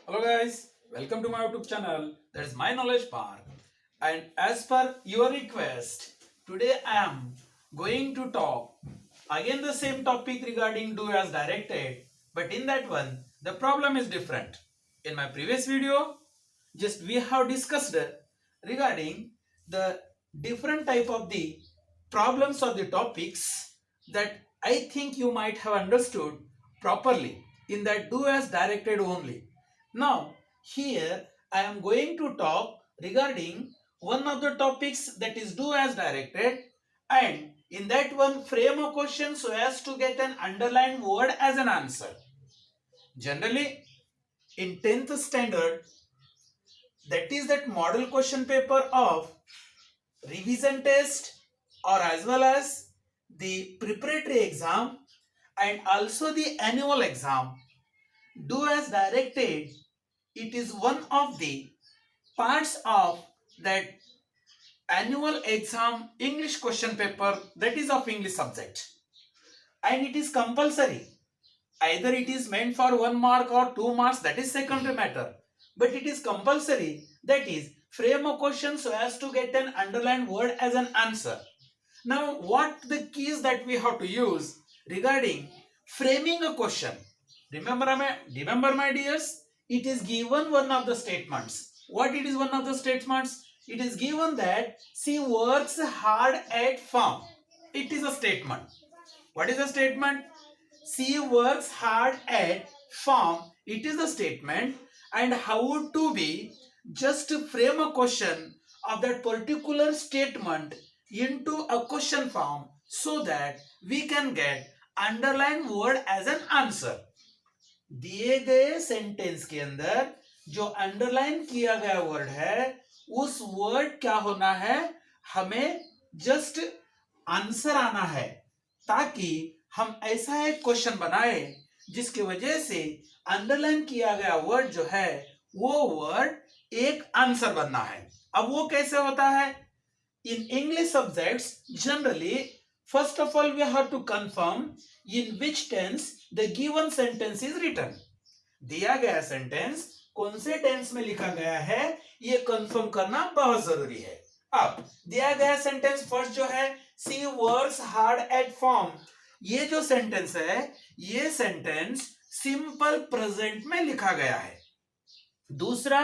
Hello guys, welcome to my YouTube channel. That is my knowledge park. And as per your request, today I am going to talk again the same topic regarding do as directed, but in that one the problem is different. In my previous video, just we have discussed regarding the different type of the problems or the topics that I think you might have understood properly in that do as directed only. Now here I am going to talk regarding one of the topics that is do as directed, and in that one frame a question so as to get an underlined word as an answer. Generally in 10th standard, that is that model question paper of revision test or as well as the preparatory exam and also the annual exam, do as directed, it is one of the parts of that annual exam English question paper, that is of English subject, and it is compulsory. Either it is meant for 1 mark or 2 marks, that is secondary matter, but it is compulsory, that is frame a question so as to get an underlined word as an answer. Now what the keys that we have to use regarding framing a question? Remember my dears, it is given one of the statements. What it is one of the statements? It is given that she works hard at farm. It is a statement. What is the statement? She works hard at farm. It is a statement. And how to be just frame a question of that particular statement into a question form so that we can get underlined word as an answer. दिए गए sentence के अंदर जो underline किया गया word है उस word क्या होना है, हमें जस्ट आंसर आना है, ताकि हम ऐसा एक क्वेश्चन बनाए जिसकी वजह से अंडरलाइन किया गया वर्ड जो है वो वर्ड एक आंसर बनना है. अब वो कैसे होता है? In English subjects, generally, first of all, we have to confirm in which tense the given sentence is written. दिया गया सेंटेंस कौन से टेंस में लिखा गया है ये कंफर्म करना बहुत जरूरी है. अब दिया गया सेंटेंस फर्स्ट जो है she works hard at farm, ये जो सेंटेंस है ये सेंटेंस सिंपल प्रेजेंट में लिखा गया है. दूसरा,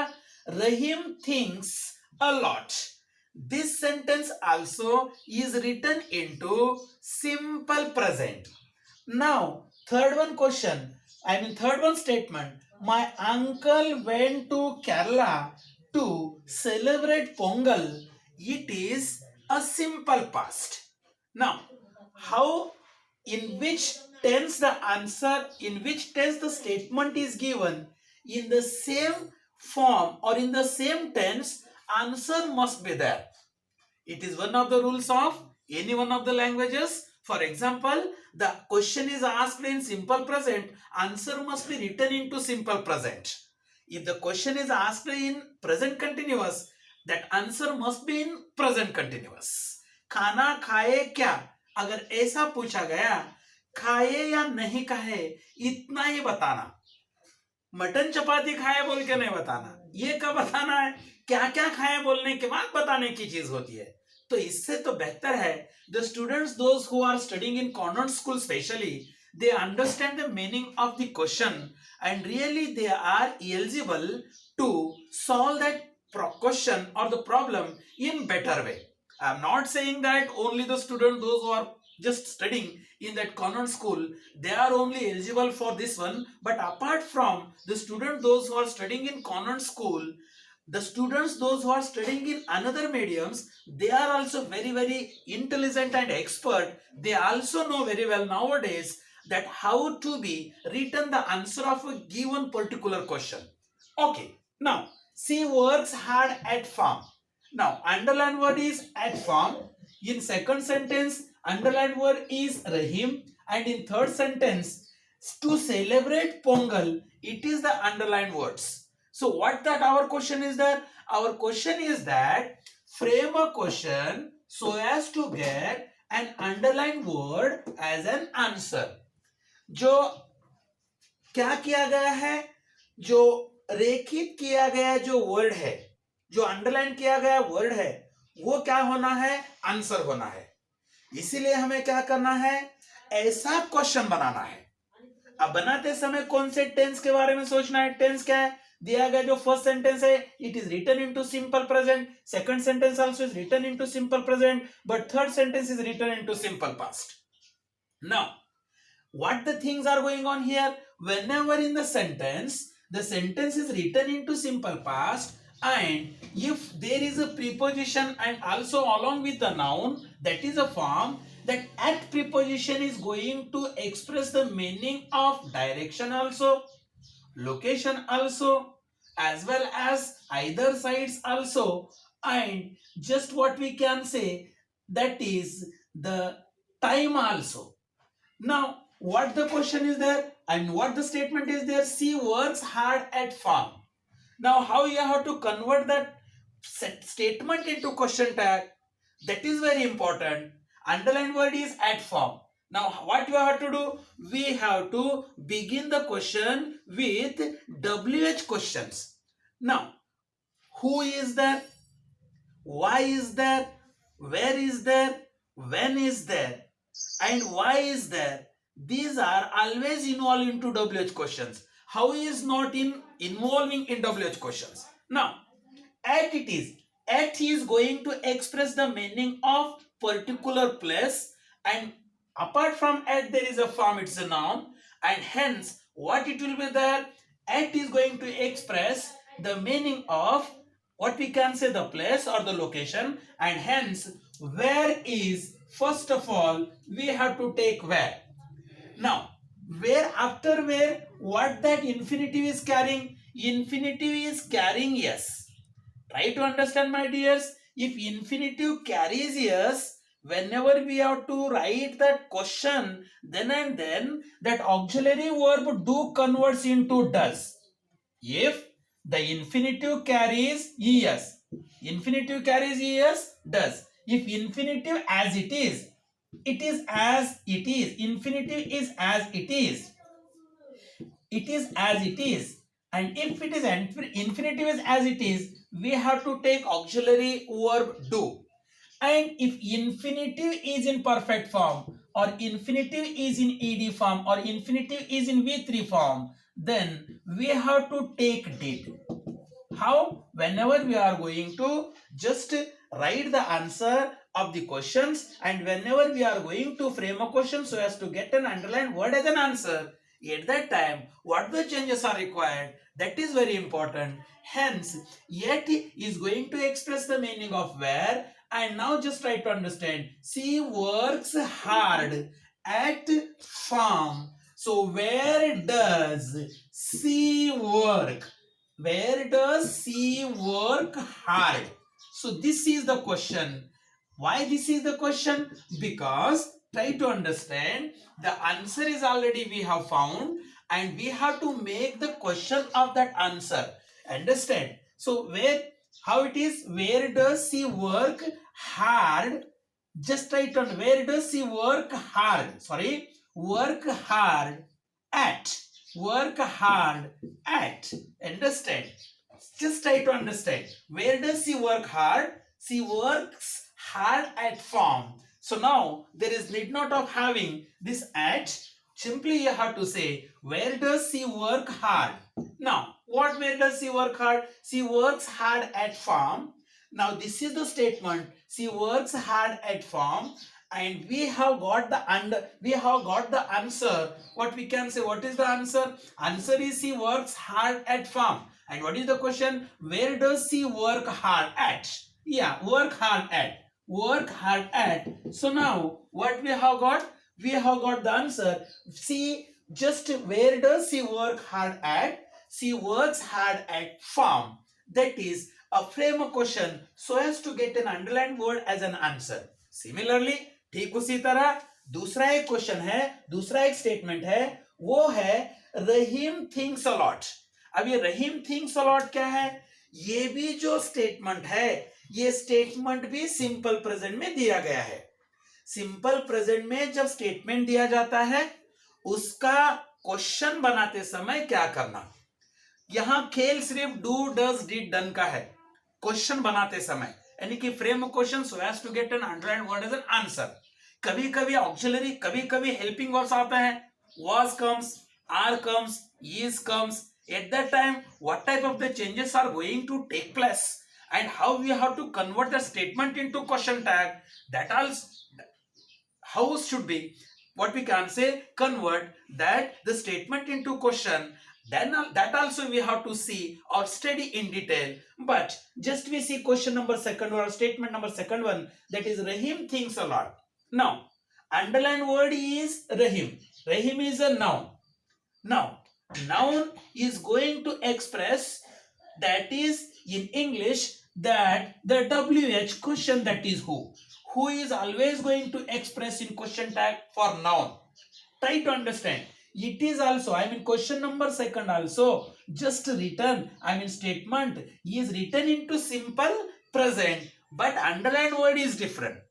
रहीम thinks a lot, this sentence also is written into simple present. Now third one statement, my uncle went to Kerala to celebrate Pongal, it is a simple past. Now how, in which tense the answer, in which tense the statement is given, in the same form or in the same tense answer must be there. It is one of the rules of any one of the languages. For example, the question is asked in simple present, answer must be written into simple present. If the question is asked in present continuous, that answer must be in present continuous. खाना खाए क्या, अगर ऐसा पूछा गया, खाए या नहीं खाए इतना ही बताना. मटन चपाती खाए बोल के नहीं बताना, ये कब बताना है, क्या क्या खाए बोलने के बाद बताने की चीज होती है. तो इससे तो बेहतर है the students those who are studying in convent school specially, they understand the meaning of the question and really they are eligible to solve that question or the problem in better way. I am not saying that only the students those who are just studying in that convent school they are only eligible for this one, but apart from the students those who are studying in convent school, the students those who are studying in another mediums, they are also very intelligent and expert. They also know very well nowadays that how to be written the answer of a given particular question. Okay, now she works hard at farm. Now underline word is at farm. In second sentence underline word is Rahim, and in third sentence to celebrate Pongal, it is the underlined words. So what that our question is that? Our question is that frame a question so as to get an underlined word as an answer. जो क्या किया गया है, जो रेखित किया गया जो word है, जो अंडरलाइन किया गया वर्ड है, वो क्या होना है, आंसर होना है। इसीलिए हमें क्या करना है, ऐसा क्वेश्चन बनाना है। अब बनाते समय कौन से टेंस के बारे में सोचना है। टेंस क्या है, दिया गया जो फर्स्ट सेंटेंस है, it is written into simple present, second sentence also is written into simple present, but third sentence is written into simple past. Now what the things are going on here, whenever in the sentence is written into simple past, and if there is a preposition and also along with the noun, that is a form, that at preposition is going to express the meaning of direction also, location also, as well as either sides also, and just what we can say, that is the time also. Now what the question is there and what the statement is there, she works hard at farm. Now how you have to convert that statement into question tag, that is very important. Underline word is at farm. Now what you have to do, we have to begin the question with WH questions. Now who is there, why is there, where is there, when is there, and why is there, these are always involved into WH questions. How is not in involving in WH questions? Now at it is, at he is going to express the meaning of particular place, and apart from at there is a form, it's a noun, and hence what it will be there, at is going to express the meaning of what we can say the place or the location, and hence where is, first of all we have to take where. Now where, after where, what that infinitive is carrying, infinitive is carrying yes. Try to understand my dears, if infinitive carries yes, whenever we have to write that question, then and then that auxiliary verb do converts into does. If the infinitive carries es, infinitive carries es, does. If infinitive as it is as it is, infinitive is as it is as it is, and if it is infinitive is as it is, we have to take auxiliary verb do. And if infinitive is in perfect form, or infinitive is in ed form, or infinitive is in v3 form, then we have to take did. How? Whenever we are going to just write the answer of the questions, and whenever we are going to frame a question so as to get an underlined word as an answer, at that time what the changes are required, that is very important. Hence yet is going to express the meaning of where. And now just try to understand, she works hard at farm. So where does she work, where does she work hard? So this is the question. Why this is the question? Because try to understand, the answer is already we have found, and we have to make the question of that answer. Understand? So where, how it is, where does she work hard? Just try to, where does she work hard? Sorry, work hard at. Work hard at. Understand? Just try to understand. Where does she work hard? She works hard at farm. So now there is need not of having this at. Simply you have to say, where does she work hard? Now what, where does she work hard? She works hard at farm. Now this is the statement, she works hard at farm, and we have got the answer. What we can say, what is the answer? Answer is she works hard at farm. And what is the question? Where does she work hard at? Yeah, work hard at. Work hard at. So now what we have got? We have got the answer. See, just where does she work hard at? She works hard at farm. That is a frame a question so as to get an underlined word as an answer. Similarly, ठीक उसी तरह दूसरा एक question है, दूसरा एक statement है, वो है रहीम थिंक्स अ लॉट. अब ये रहीम थिंक्स अ लॉट क्या है? ये भी जो स्टेटमेंट है, ये स्टेटमेंट भी सिंपल प्रेजेंट में दिया गया है. सिंपल प्रेजेंट में जब स्टेटमेंट दिया जाता है, उसका क्वेश्चन बनाते समय क्या करना? यहां खेल सिर्फ डू डज डिड डन का है क्वेश्चन बनाते समय, यानी कि frame question so as to get an underline word as an answer. कभी कभी ऑक्सिलरी, कभी कभी हेल्पिंग वर्ड्स आते हैं, was comes, are comes, is comes। At that time what type of the changes are going to take place and how we have to convert the statement into question tag, that also how should be what we can say convert that the statement into question, then that also we have to see or study in detail. But just we see question number second or statement number second one, that is Rahim thinks a lot. Now underline word is Rahim. Rahim is a noun. Now noun is going to express, that is in English, that the WH question, that is who is always going to express in question tag for noun. Try to understand. It is also, I mean question number second also just written, I mean statement is written into simple present, but underline word is different.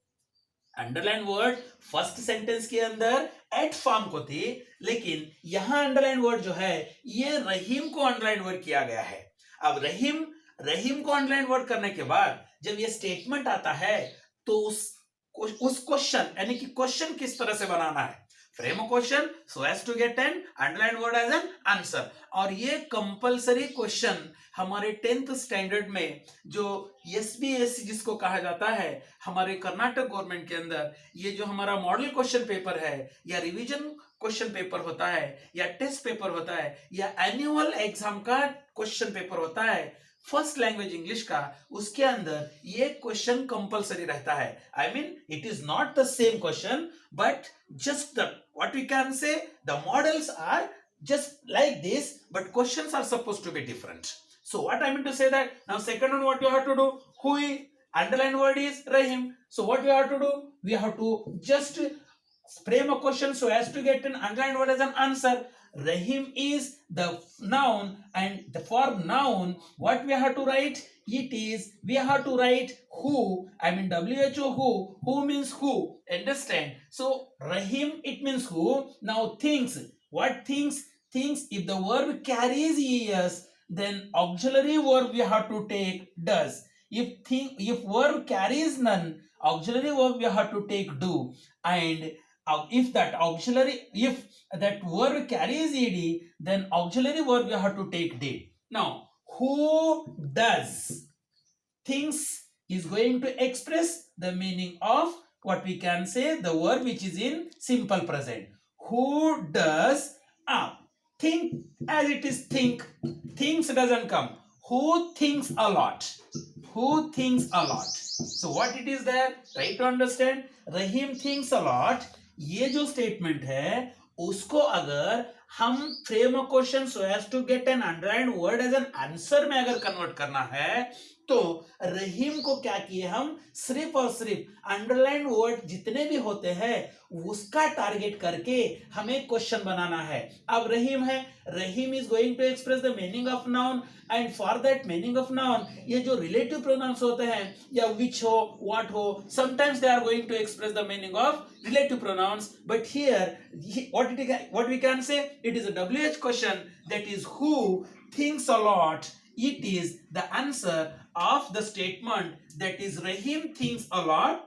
Underline word first sentence के अंदर eight form को थी, लेकिन यहां underline word जो है ये रहीम को अंडरलाइन वर्ड किया गया है। अब रहीम रहीम को अंडरलाइन वर्ड करने के बाद जब ये स्टेटमेंट आता है तो उस क्वेश्चन यानी कि क्वेश्चन किस तरह से बनाना है, frame a question so as to get an underline word as an answer. और ये कंपलसरी क्वेश्चन हमारे 10th स्टैंडर्ड में जो एसबीएससी जिसको कहा जाता है हमारे कर्नाटक गवर्नमेंट के अंदर, ये जो हमारा मॉडल क्वेश्चन पेपर है या रिवीजन क्वेश्चन पेपर होता है या टेस्ट पेपर होता है या एनुअल एग्जाम का क्वेश्चन पेपर होता है फर्स्ट लैंग्वेज इंग्लिश का, उसके अंदर ये क्वेश्चन कंपलसरी रहता है। I mean it is not the same question but just the what we can say the models are just like this, but questions are supposed to be different. So what I mean to say that now second one what you have to do, who underline word is Rahim, so what we have to do, we have to just frame a question so as to get an underlined word as an answer. Rahim is the noun, and for noun what we have to write, it is we have to write who, I mean who means who, understand? So Rahim it means who. Now things, what things, things if the verb carries es then auxiliary verb we have to take does. If verb carries none, auxiliary verb we have to take do. And if that verb carries ed then auxiliary verb we have to take did. Now who does things is going to express the meaning of what we can say the verb which is in simple present. Who does think, as it is think, things doesn't come. Who thinks a lot, who thinks a lot. So what it is there, try to understand. Rahim thinks a lot, ये जो statement है उसको अगर हम frame a question so as to get an underline word as an answer में अगर convert करना है तो रहीम को क्या किए हम, सिर्फ और सिर्फ अंडरलाइन वर्ड जितने भी होते हैं उसका टारगेट करके हमें क्वेश्चन बनाना है। अब रहीम है, Rahim is going to express the meaning of noun, and for that meaning of noun ये जो रिलेटिव प्रोनाउंस होते हैं या विच who what who, sometimes they are going to express the meaning of relative pronouns, but here what we can say, it is a WH question, that is who thinks a lot. It is the answer of the statement, that is Rahim thinks a lot.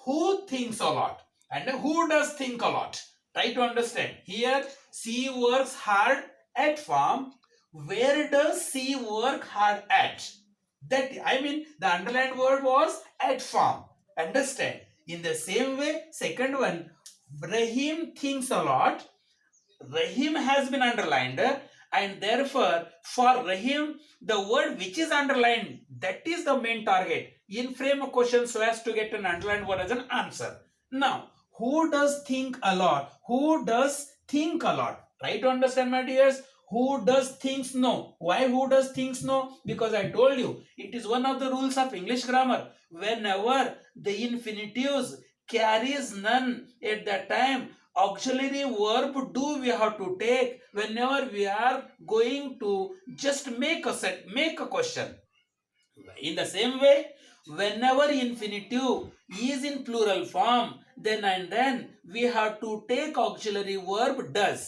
Who thinks a lot and who does think a lot. Try to understand. Here C works hard at farm. Where does C work hard at? That I mean the underlined word was at farm. Understand? In the same way, second one, Rahim thinks a lot. Rahim has been underlined, and therefore, for Rahim, the word which is underlined, that is the main target. In frame a question so as to get an underlined word as an answer. Now, who does think a lot? Who does think a lot? Try to understand, my dears. Who does things know? Why who does things know? Because I told you, it is one of the rules of English grammar. Whenever the infinitives carries none at that time, auxiliary verb do we have to take whenever we are going to just make a question. In the same way, whenever infinitive is in plural form, then we have to take auxiliary verb does.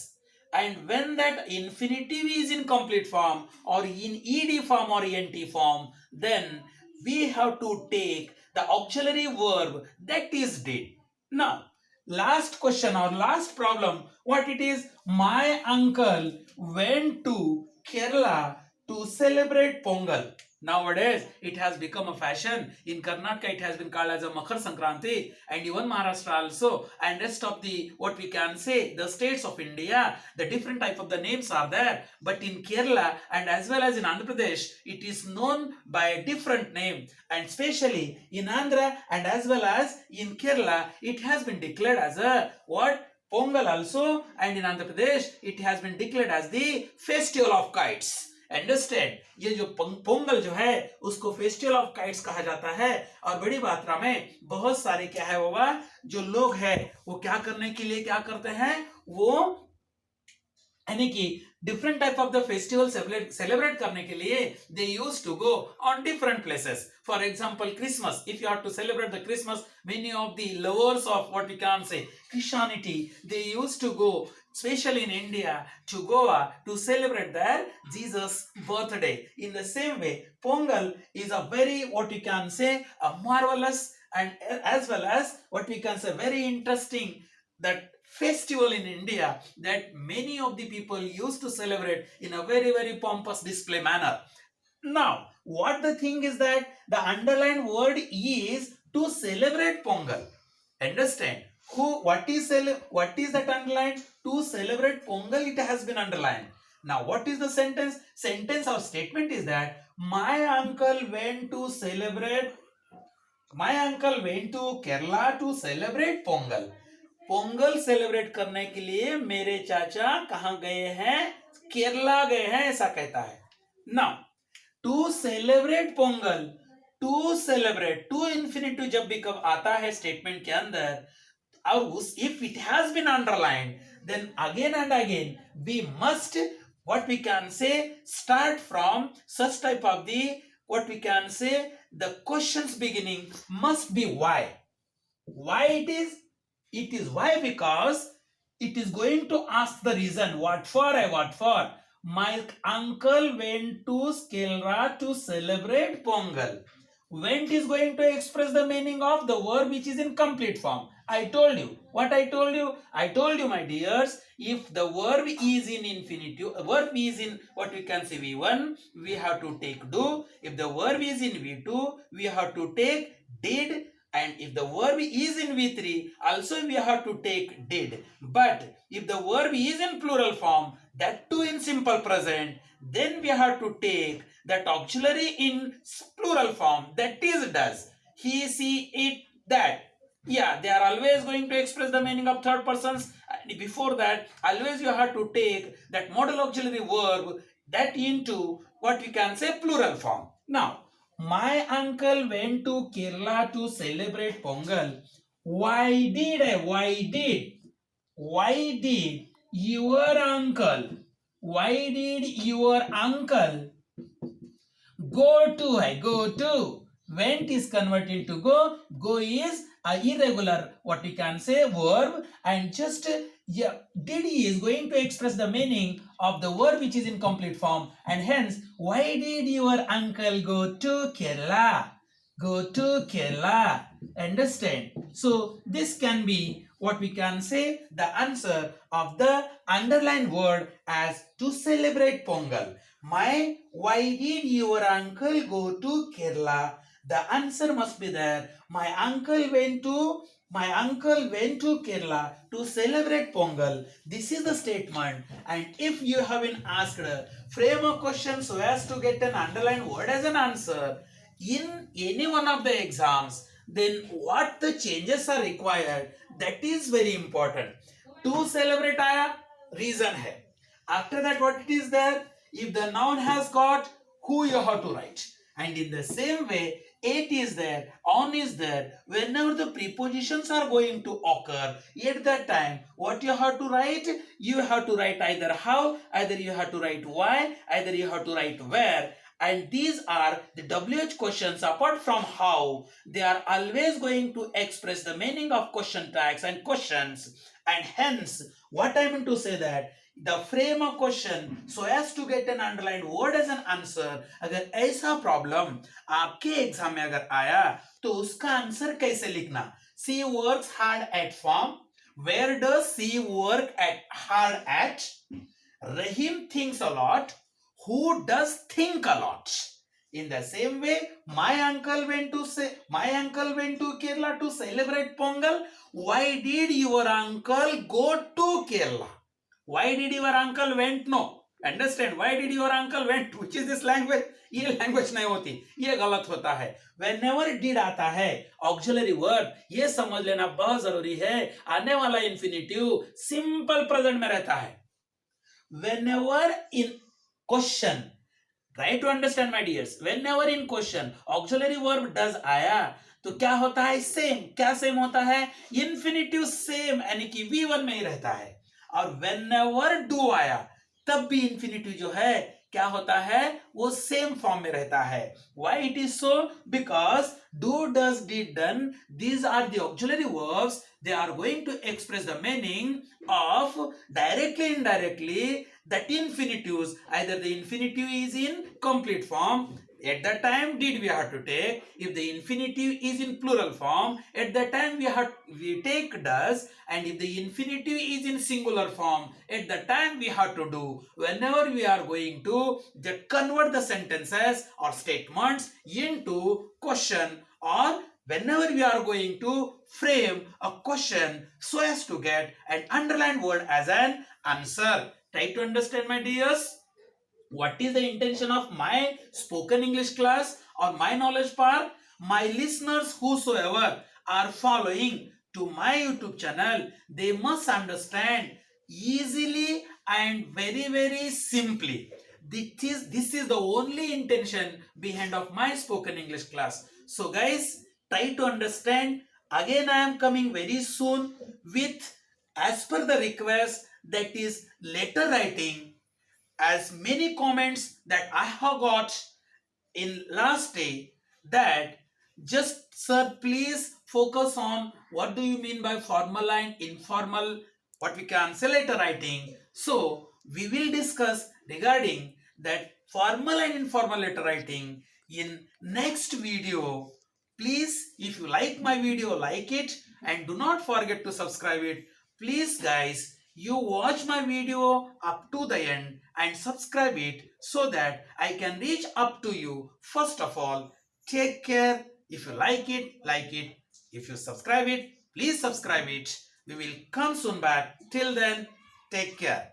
And when that infinitive is in complete form or in ed form or ent form, then we have to take the auxiliary verb that is did. Now, last question or last problem, what it is? My uncle went to Kerala to celebrate Pongal. Nowadays, it has become a fashion. In Karnataka, it has been called as a Makar Sankranti, and even Maharashtra also, and rest of the, what we can say, the states of India, the different type of the names are there. But in Kerala and as well as in Andhra Pradesh, it is known by a different name. And especially in Andhra and as well as in Kerala, it has been declared as a what? Pongal also, and in Andhra Pradesh, it has been declared as the Festival of Kites. Understand, ये जो पोंगल जो है उसको festival of kites कहा जाता है। और बड़ी मात्रा में बहुत सारे क्या है बाबा जो लोग हैं वो क्या करने के लिए क्या करते हैं, वो यानी कि different type of the festival celebrate करने के लिए they used to go on different places. For example, Christmas, if you have to celebrate the Christmas, many of the lovers of what we can say Christianity, they used to go especially in India to Goa to celebrate their Jesus birthday. In the same way, Pongal is a very what we can say a marvelous and as well as what we can say very interesting that festival in India that many of the people used to celebrate in a very pompous display manner. Now, what the thing is that the underlined word is to celebrate Pongal. Understand? What is that underlined? To celebrate Pongal, it has been underlined. Now, what is the sentence? Sentence or statement is that my uncle went to Kerala to celebrate Pongal. Pongal celebrate करने के लिए मेरे चाचा कहां गए हैं? केरला गए हैं, ऐसा कहता है। Now to celebrate Pongal, to celebrate, to infinitive जब भी कब आता है स्टेटमेंट के अंदर और उस if it has been underlined then again and again we must what we can say start from such type of the what we can say the questions beginning must be why it is why because it is going to ask the reason what for my uncle went to Kerala to celebrate Pongal. Went is going to express the meaning of the verb which is in complete form. I told you what I told you my dears, if the verb is in infinitive, verb is in what we can say V1, we have to take do. If the verb is in V2, we have to take did. And if the verb is in V3, also we have to take did. But if the verb is in plural form, that too in simple present, then we have to take that auxiliary in plural form, that is does. He, she, it, that. Yeah, they are always going to express the meaning of third persons. Before that, always you have to take that modal auxiliary verb that into what we can say plural form. Now, my uncle went to Kerala to celebrate Pongal. Why did your uncle go to? Went is converted to go. Go is a irregular what we can say verb, and just did is going to express the meaning of the verb which is in complete form, and hence why did your uncle go to Kerala? Understand? So this can be what we can say the answer of the underlined word as to celebrate Pongal. Why did your uncle go to Kerala? The answer must be there. My uncle went to Kerala to celebrate Pongal. This is the statement. And if you have been asked frame a question so as to get an underlined word as an answer in any one of the exams, then what the changes are required, that is very important. To celebrate आया, reason है. After that what it is there? If the noun has got, who you have to write. And in the same way, it is there, on is there. Whenever the prepositions are going to occur, at that time, what you have to write? You have to write either how, either you have to write why, either you have to write where. And these are the WH questions. Apart from how, they are always going to express the meaning of question tags and questions. And hence, what I mean to say that the frame a question so as to get an underlined word as an answer. अगर ऐसा problem आपके exam में अगर आया तो उसका answer कैसे लिखना. C works hard at farm. Where does C work at hard at? Rahim thinks a lot. Who does think a lot? In the same way, my uncle went to Kerala to celebrate Pongal. Why did your uncle go to Kerala? Why did your uncle went? No. Understand? Why did your uncle went? Which is this language? ये language नहीं होती, ये गलत होता है. Whenever did आता है auxiliary verb, ये समझ लेना बहुत जरूरी है. आने वाला इंफिनिटिव सिंपल प्रेजेंट में रहता है. Whenever in question, try to understand my dears, whenever in question auxiliary verb does आया तो क्या होता है? सेम. क्या सेम होता है? इंफिनिटिव सेम, यानी कि V1 में ही रहता है. और whenever do आया तब भी इंफिनिटिव जो है क्या होता है? वो सेम फॉर्म में रहता है. Why it is so? Because do, does, did, done, these are the auxiliary verbs. They are going to express the meaning of directly, indirectly, that infinitives. Either the infinitive is in complete form, at that time did we have to take. If the infinitive is in plural form, at that time we take does. And if the infinitive is in singular form, at that time we have to do. Whenever we are going to convert the sentences or statements into question, or whenever we are going to frame a question so as to get an underlined word as an answer. Try to understand, my dears. What is the intention of my spoken English class or my knowledge park? My listeners whosoever are following to my YouTube channel, they must understand easily and very simply. This is the only intention behind of my spoken English class. So guys, try to understand. Again, I am coming very soon with, as per the request, that is letter writing. As many comments that I have got in last day, that just sir please focus on what do you mean by formal and informal, what we can say letter writing. So we will discuss regarding that formal and informal letter writing in next video. Please, if you like my video, like it and do not forget to subscribe it. Please guys, you watch my video up to the end and subscribe it so that I can reach up to you. First of all, take care. If you like it, like it. If you subscribe it, please subscribe it. We will come soon back. Till then, take care.